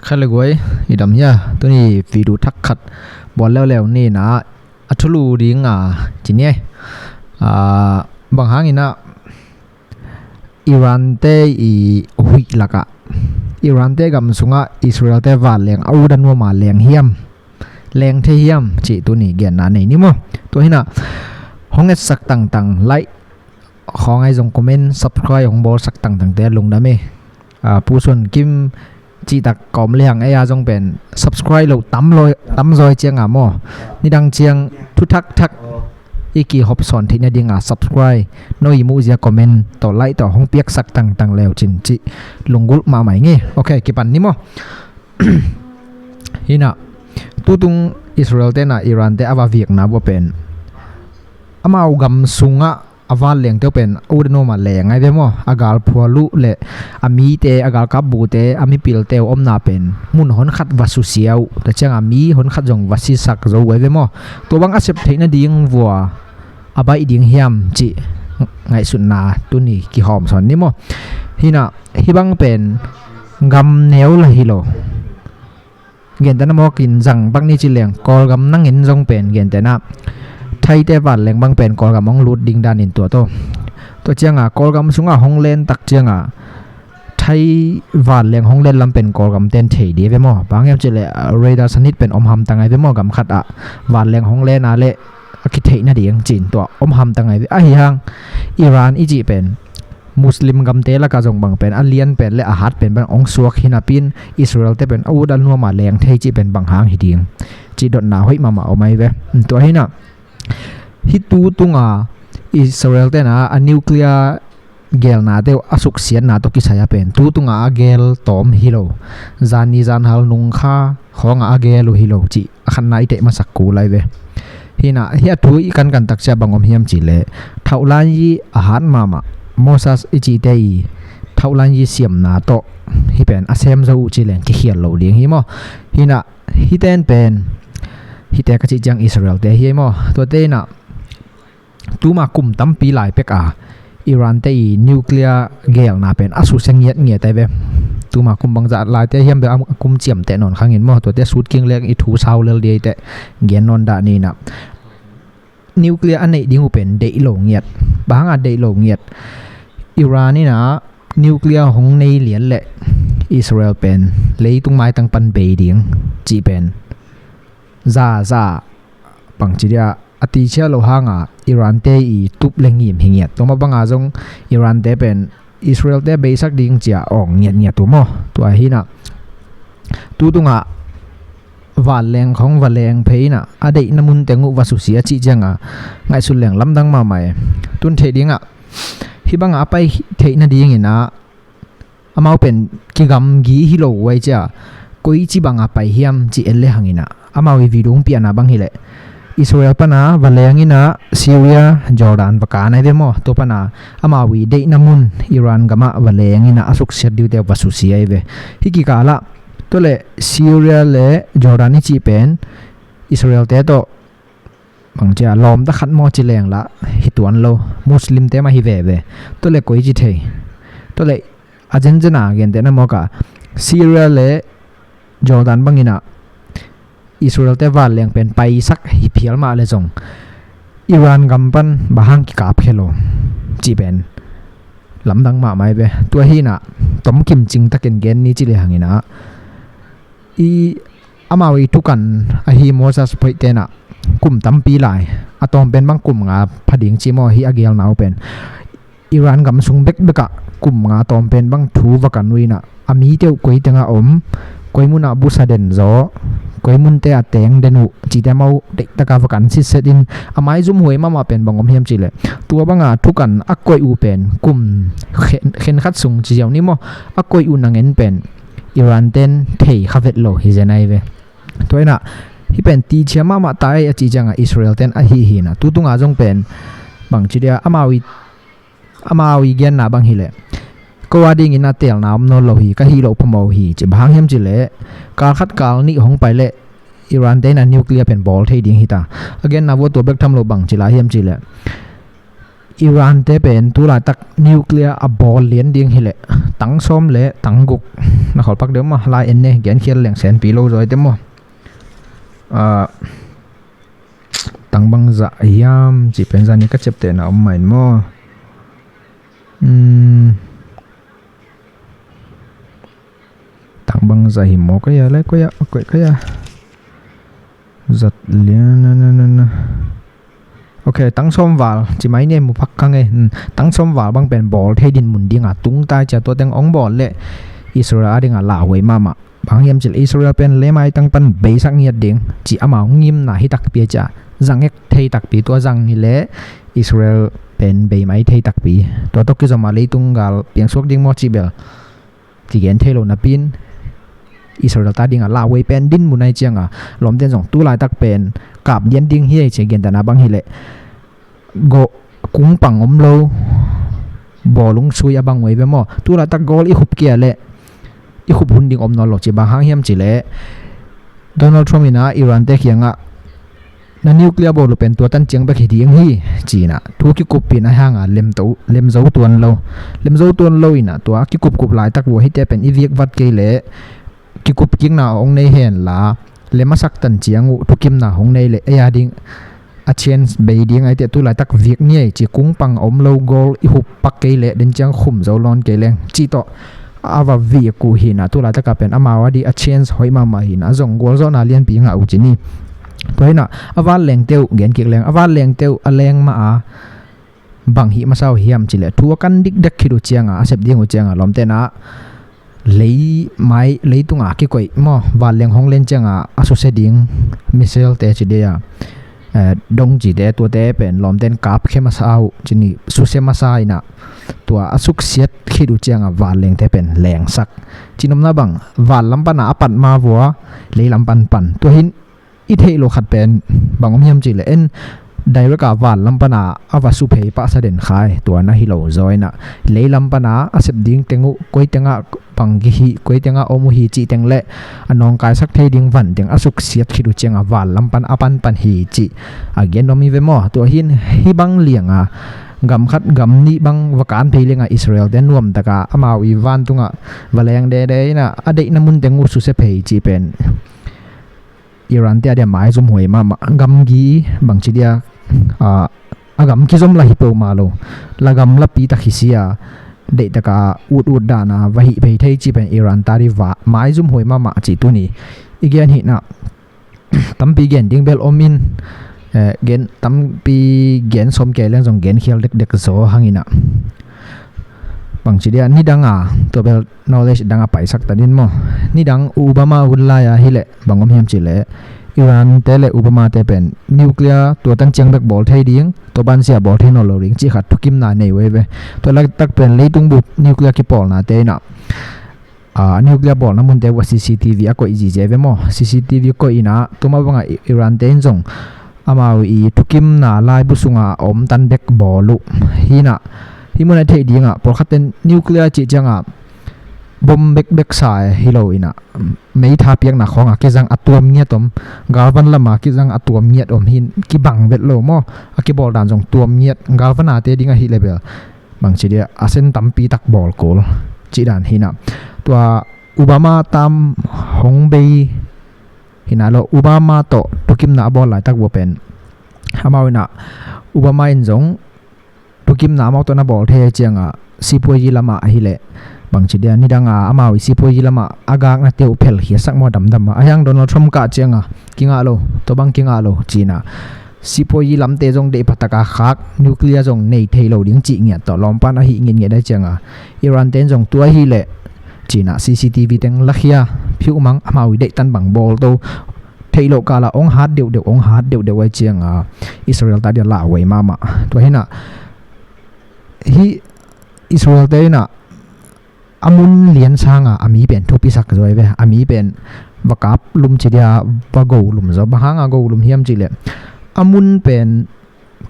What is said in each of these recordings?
khá là quấy idam ya tôi ni video thắc khát bỏ leo ni na athulu đi ngà chỉ nhé bằng hàng ina Iran te i hui laka Iran te gam sunga Israel te va leng au dan wa ma leng hiam leng the hiam chỉ tôi ni gen na nei ni mo tôi hina honget sak tang tang like khong ai jong comment subscribe hong bol sak tang tang te lung da me pu sun kim chỉ tak kom leng ai a jong pen subscribe lo tam roi chiang a mo ni dang chiang thu thak iki hop son thina dinga subscribe noi mu zia comment to like to hong piak sak tang tang leo chin chi lungul ma mai nge okay kipan ni mo hina tutung Israel te na Iran te awa viek na bo pen amau gam sunga aval leng te pen udno ma leng ai ve mo agal phualu le ami te agal kabu te ami pil te om na pen mun hon khat vasu siau ta chang ami hon khat jong vasi sak zo we ve mo to bang accept theina ding vua abai ding hiam chi ngai sun na tu ni ki hom son ni mo hina hibang pen gam neu la hilo gen ta na mo kin jang bang ni chi leng kol gam nang in jong pen gen ta na thai te van leng bang pen kol gam ong lut ding dan in to chianga kol gam sunga hong len tak chianga thai van leng hong len lam pen kol gam ten thei di ve mo bang em chi le radar sanit pen om ham tangai ve mo gam khat a van leng hong len a le ki thei na ding chin to om ham tangai ve a hi hang Iran iji pen Muslim gam te la ka jong bang pen alien pen le a hat pen bang ong suak hina pin Israel te pen au dal no ma leng thei chi pen bang hang hi ding chi dot na hoi ma omai ve to hina hitu tunga Israel te na a nuclear gel na te asuk sian na to ki saya pen tu tunga gel tom hilo zani zan hal nung kha khonga gelu hilo chi khan nai te ma sakku lai ve hina hi tu i kan tak cha bangom hiam chi le thaulan yi a han mama Moses ichi te thaulan yi siam na to hi pen asem zo chi leng ki hial lo ding hi mo hina hi ten pen hi te ka chi jang Israel te hi mo to te na tu ma kum tam pi lai pek a Iran te nuclear gel na pen asu seng yet nge te ve tu ma kum bang za lai te hiam be kum chiam te non khangin mo to te sut king leng i thu sau lel de te gen non da ni na nuclear anei ding pen de lo ngiat bang a de lo ngiat Iran ni na nuclear hong nei lian le Israel pen leitung mai tang pan be ding chi pen za pang chi dia ati chia lo hanga Iran te i tup lengim hingiat to ma banga jong Iran te pen Israel te be sak ding chia ong ngiat tu mo to a hina tu tunga valeng khong valeng pheina adei namun tengu vasusia chi janga ngai sul leng lamdang ma mai tun the dinga hibanga pai theina ding ina amau pen kigam gi hilo wai cha koi chi banga pai hiam chi elle hangina amau vi vidung piana bang hile Israel pana valengina Syria Jordan bakana ve mo to pana amawi de namun Iran gama valengina asuk schedule te vasusia ve hiki kala to le Syria le Jordan chi pen Israel te to bangcha lom ta khat mo chi leng la hituan lo Muslim te ma hi ve to le koi chi thei to le Argentina gen te na mo ka Syria le Jordan bangina Israel te va leng pen pai sak hi phial ma le jong Iran gampan bahang ki kap khelo chi pen lamdang ma mai be to hi na tom kim ching taken gen ni chi le hangina i amawi tukan a hi Moses poite na kum tampi lai atom pen bang kum nga phading chi mo hi agel nau pen Iran gam sung bek beka kum nga tom pen bang thu wa kanuina ami teu koi tenga om koi muna busaden zo koi mun te ateng denu chi te mau de taka wa kan si setin amai zum hoi mama pen bangom hiam chi le tua banga thukan akoi u pen kum khen khat sung chi yaw ni mo akoi u nangen pen Iran ten thei khavet lo hi zenai ve toina hi pen ti chama ma tai a chi janga Israel ten a hi na tu tunga jong pen bang chi dia amawi gen na bang hi le ko ading ina tel na no lo hi ka hi lo phamo hi chi bang hem chi le kal khat kal ni hong pai le Iran ten a nuclear pen ball thei ding hi ta again na wo to bek tham lo bang chi la hem chi le Iran te pen tu la tak nuclear a ball lian ding hi le tang som le tang guk na khol pak de ma lai en ne gen khial leng sen pi lo rồi te mo tang bang za yam chỉ pen za ni ka chep te na om main mo tang bang za hi mo ka ya le ko ya giật liền na ok tăng xóm vào chỉ mấy nem một phát căng ấy tăng xóm vào bằng bền ball thay đình muốn đi ngã tung tay cho tôi đang ống ball lệ Israel đi ngã lão vậy mà bằng em chỉ Israel pen lấy mai tăng pan bấy sắc nhiệt điện chỉ ám áo nghiêm là hi đặc biệt chả rằng ek thay đặc biệt tôi rằng hi lệ Israel pen bấy mai thay đặc biệt tôi cái giờ mà lấy tung gal tiếng suốt tiếng mót chỉ bel thì gen thay luôn là pin Israel ta đi ngã lão vậy pen đinh muốn này chăng à lom tên dòng tu lại tắc pen cặp diễn tiếng hi chỉ gen ta bằng hi lệ go cũng bằng ôm lâu bỏ lung suy bằng vậy với mò tu lại tắc goal ít hụp kia lệ ít hụp hun đình ôm nó lọt chỉ bằng hàng hiểm chỉ lệ Donald Trump ina Iran te khiang a na nuclear ball pen tua tan chiang ba khi ding hi chi na thu ki kup pin a hanga lem zo tuan lo ina tua ki kup lai tak wo hi te pen i viek vat ke le ki kup king na ong nei hen la lema sak tan chiang u thu kim na hong nei le ya ding a chance be ding ai te tu lai tak viek ni chi kung pang om lo goal i hup pak ke le den chang khum zo lon ke leng chi to ava vi ku hina tu lai tak pen amawa di a chance hoi ma hina zong goal zo na lian pi nga u chi ni to hina awa leng teu gen ki leng awa leng teu a leng ma a bang hi ma sao hiam chi le thu kan dik dak khiru chianga asep ding u chianga lom te na lấy tung à cái quậy mò và liền hong lên chăng à aso se ding missile te chỉ đây à đông chỉ để tua te pen lom ten kap khe ma sao chỉ ni su se ma sai na tua asuk siat khi du chang à và liền te pen leng sak chỉ nom na bang và lam pan à pan ma vua lấy lam pan tua hin ít hệ lo khát pen bang om hiam chỉ le en direct a van lampana awa su phei pa sa den khai to na hi lo joina le lampana asep ding tengu koi tenga panggi hi koi tenga omu hi chi tengle anong kai sak thei ding van teng asuk siat khidu chenga van lampan apan pan hi chi again nomi ve mo to hin hi bang lianga gam khat gam ni bang wakan pheilenga Israel den nuam taka amau i van tunga waleng de na adei namun tengu su se phei chi pen Iran te ada maizum huailua ma gam gi bang chi dia agam ki zom la hi po ma lo la gam la pi ta khisia de ta ka ut dana wa hi phei thei chi pen Iran ta ri wa maizum huailua ma chi tu ni igen hi na tampi gen ding bel omin gen tampi gen som ke leng jong gen khial dek zo hangina bang chi dia ni danga to bel knowledge danga paisak tanin mo ni dang Obama ulaya hile bangom hiam chi le Iran tele Obama te pen nuclear to tan chang bek bol thei ding to ban sia bol thei no lo ring chi khat thukim na nei we to lak tak pen leitung bu nuclear ki pol na te na nuclear bol na mun te wa CCTV a ko iji je ve mo CCTV ko ina to ma banga Iran te jong amau i thukim na lai bu sunga om tan dek bolu hina himuna thei dinga por khaten nuclear chi changa bom bek sai hiloina mei tha piak na khonga ke jang atom nge tom galvan lama ki jang atom nge om hin ki bang bet lo mo aki bol dan jong tuam nge galvana te dinga hi level bang chi dia asen tampi tak bol kol chi dan hina tua Obama tam hongbei hina lo Obama to tokim na bol lai tak wo pen hamawina Obama in jong tukim na mau to na bol the changa sipoi lama ahile bang chi dia ni danga amawi sipoi lama agak na teu phel hi sak mo dam ayang Donald Trump ka changa kinga lo to bang kinga lo china sipoi lam te jong de pataka khak nuclear jong nei theilo ding chi ngia to lom pan a hi ngin nge da changa Iran ten jong tua hi le china CCTV teng lakhia phiu mang amawi de tan bang bol to theilo kala ong hat deu ai changa Israel ta dia la wei mama to hina hi Israel te na amun lian sanga ami pen thupi sak roi ve ami pen wakap lum chidia wago lum zo bahanga go lum hiam chile amun pen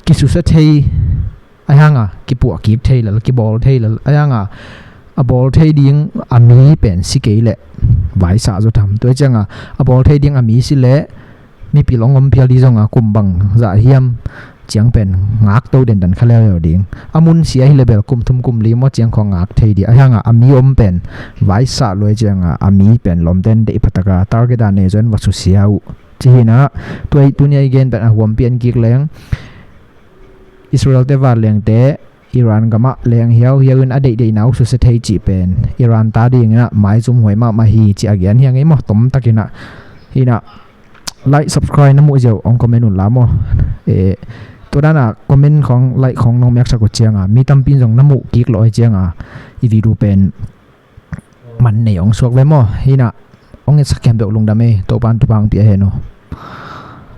kisu sa thei ayanga kipu ki thei la ki bol thei la ayanga a bol thei ding ami pen sikele vai sa zo tham to changa a bol thei ding ami si le mi pilongom phial di zonga kumbang za hiam chiang pen ngak to den dan khalel ding amun sia hi level kum thum kum li mo chiang khong ngak thei di ahanga ami om pen vai sa loi chianga ami pen lom den de phataka target ane jon wasu siau china tuai tunia igen pen ahwam pian gik leng Israel te war leng te Iran gama leng hiau hiaun ade de nau su se thei chi pen Iran ta ding na maizum hoima ma hi chi again hiang ei mo tom takina hina like subscribe na mu jo ong comment un lamo to dana comment khong like khong nong mek sa ko chianga mi tam pin jong namu kik loi chianga I video pen man nei ong suak le mo hina ong e sakem be lung dame to pan tu bang pi he no